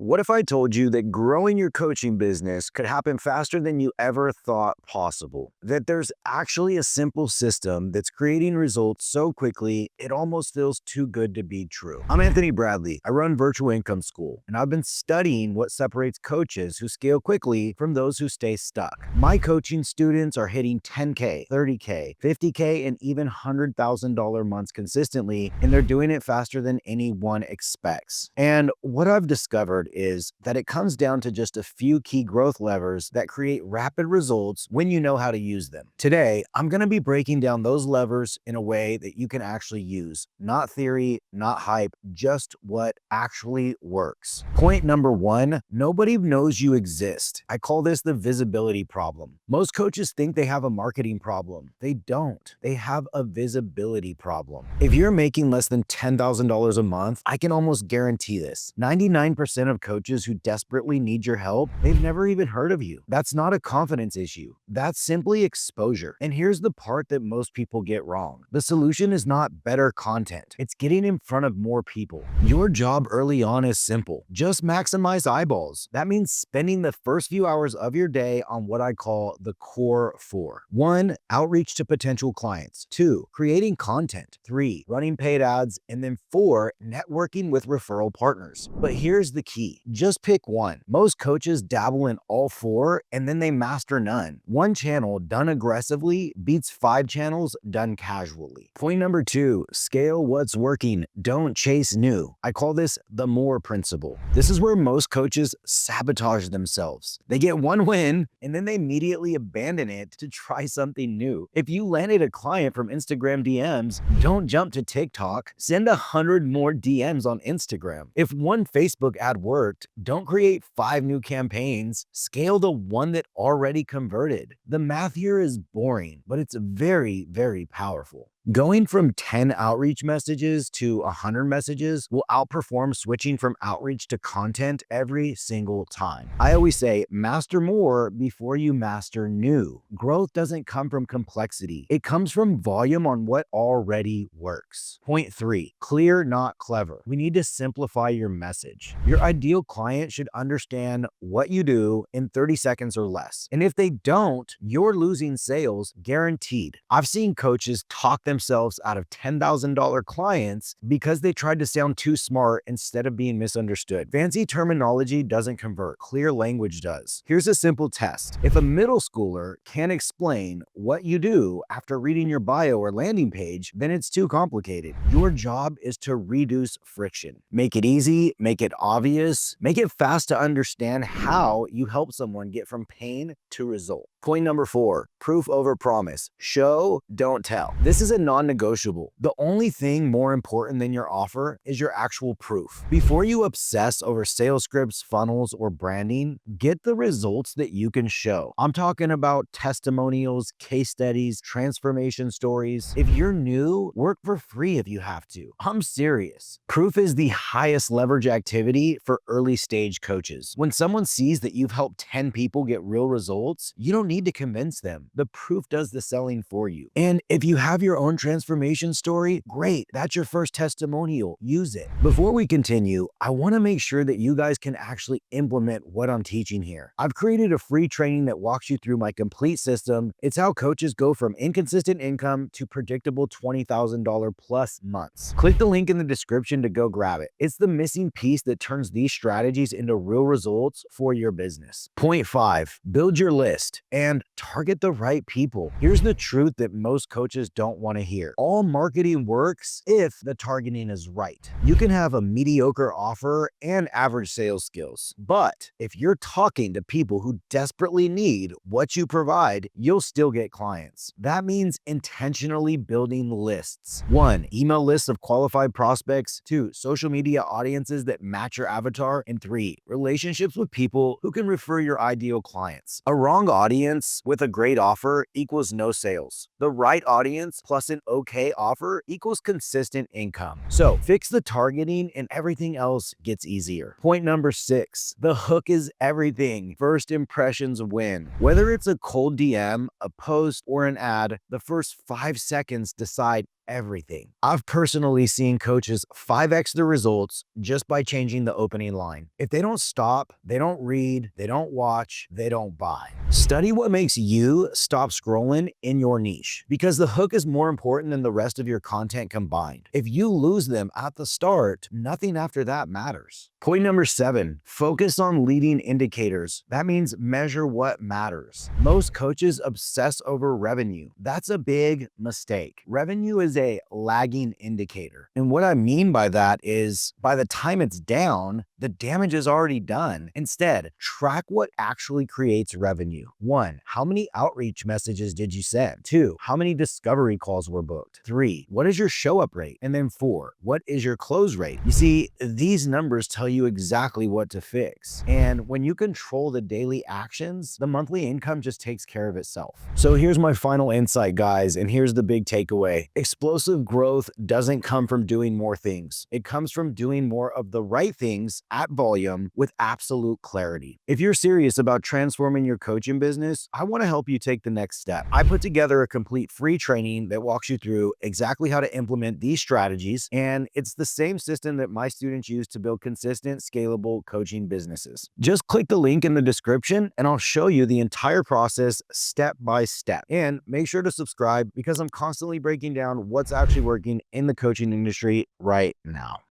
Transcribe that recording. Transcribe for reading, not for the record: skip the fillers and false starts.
What if I told you that growing your coaching business could happen faster than you ever thought possible? That there's actually a simple system that's creating results so quickly, it almost feels too good to be true. I'm Anthony Bradley. I run Virtual Income School, and I've been studying what separates coaches who scale quickly from those who stay stuck. My coaching students are hitting 10K, 30K, 50K, and even $100,000 months consistently, and they're doing it faster than anyone expects. And what I've discovered is that it comes down to just a few key growth levers that create rapid results when you know how to use them. Today, I'm going to be breaking down those levers in a way that you can actually use. Not theory, not hype, just what actually works. Point number one, nobody knows you exist. I call this the visibility problem. Most coaches think they have a marketing problem. They don't. They have a visibility problem. If you're making less than $10,000 a month, I can almost guarantee this. 99% of coaches who desperately need your help, they've never even heard of you. That's not a confidence issue. That's simply exposure. And here's the part that most people get wrong. The solution is not better content. It's getting in front of more people. Your job early on is simple. Just maximize eyeballs. That means spending the first few hours of your day on what I call the core four. 1, outreach to potential clients. 2, creating content. 3, running paid ads. And then 4, networking with referral partners. But here's the key. Just pick one. Most coaches dabble in all 4 and then they master none. One channel done aggressively beats 5 channels done casually. Point number 2, scale what's working. Don't chase new. I call this the more principle. This is where most coaches sabotage themselves. They get one win and then they immediately abandon it to try something new. If you landed a client from Instagram DMs, don't jump to TikTok. Send 100 more DMs on Instagram. If one Facebook ad worked, don't create 5 new campaigns. Scale the one that already converted. The math here is boring, but it's very, very powerful. Going from 10 outreach messages to 100 messages will outperform switching from outreach to content every single time. I always say, master more before you master new. Growth doesn't come from complexity. It comes from volume on what already works. Point 3, clear, not clever. We need to simplify your message. Your ideal client should understand what you do in 30 seconds or less. And if they don't, you're losing sales guaranteed. I've seen coaches talk themselves out of $10,000 clients because they tried to sound too smart instead of being misunderstood. Fancy terminology doesn't convert. Clear language does. Here's a simple test. If a middle schooler can't explain what you do after reading your bio or landing page, then it's too complicated. Your job is to reduce friction. Make it easy, make it obvious, make it fast to understand how you help someone get from pain to result. Point number 4, proof over promise. Show, don't tell. This is a non-negotiable. The only thing more important than your offer is your actual proof. Before you obsess over sales scripts, funnels, or branding, get the results that you can show. I'm talking about testimonials, case studies, transformation stories. If you're new, work for free if you have to. I'm serious. Proof is the highest leverage activity for early stage coaches. When someone sees that you've helped 10 people get real results, you don't need to convince them. The proof does the selling for you. And if you have your own transformation story, great. That's your first testimonial. Use it. Before we continue, I want to make sure that you guys can actually implement what I'm teaching here. I've created a free training that walks you through my complete system. It's how coaches go from inconsistent income to predictable $20,000 plus months. Click the link in the description to go grab it. It's the missing piece that turns these strategies into real results for your business. Point 5, build your list and target the right people. Here's the truth that most coaches don't want to hear. All marketing works if the targeting is right. You can have a mediocre offer and average sales skills, but if you're talking to people who desperately need what you provide, you'll still get clients. That means intentionally building lists. 1, email lists of qualified prospects. 2, social media audiences that match your avatar. And 3, relationships with people who can refer your ideal clients. A wrong audience with a great offer equals no sales. The right audience plus an okay offer equals consistent income. So fix the targeting and everything else gets easier. Point number 6, the hook is everything. First impressions win. Whether it's a cold DM, a post, or an ad, the first 5 seconds decide everything. I've personally seen coaches 5x the results just by changing the opening line. If they don't stop, they don't read, they don't watch, they don't buy. Study what makes you stop scrolling in your niche, because the hook is more important than the rest of your content combined. If you lose them at the start, nothing after that matters. Point number 7, focus on leading indicators. That means measure what matters. Most coaches obsess over revenue. That's a big mistake. Revenue is a lagging indicator. And what I mean by that is by the time it's down, the damage is already done. Instead, track what actually creates revenue. 1, how many outreach messages did you send? 2, how many discovery calls were booked? 3, what is your show up rate? And then 4, what is your close rate? You see, these numbers tell you exactly what to fix. And when you control the daily actions, the monthly income just takes care of itself. So here's my final insight, guys, and here's the big takeaway. Explosive growth doesn't come from doing more things. It comes from doing more of the right things at volume with absolute clarity. If you're serious about transforming your coaching business, I want to help you take the next step. I put together a complete free training that walks you through exactly how to implement these strategies, and it's the same system that my students use to build consistent, scalable coaching businesses. Just click the link in the description and I'll show you the entire process step by step. And make sure to subscribe because I'm constantly breaking down what's actually working in the coaching industry right now.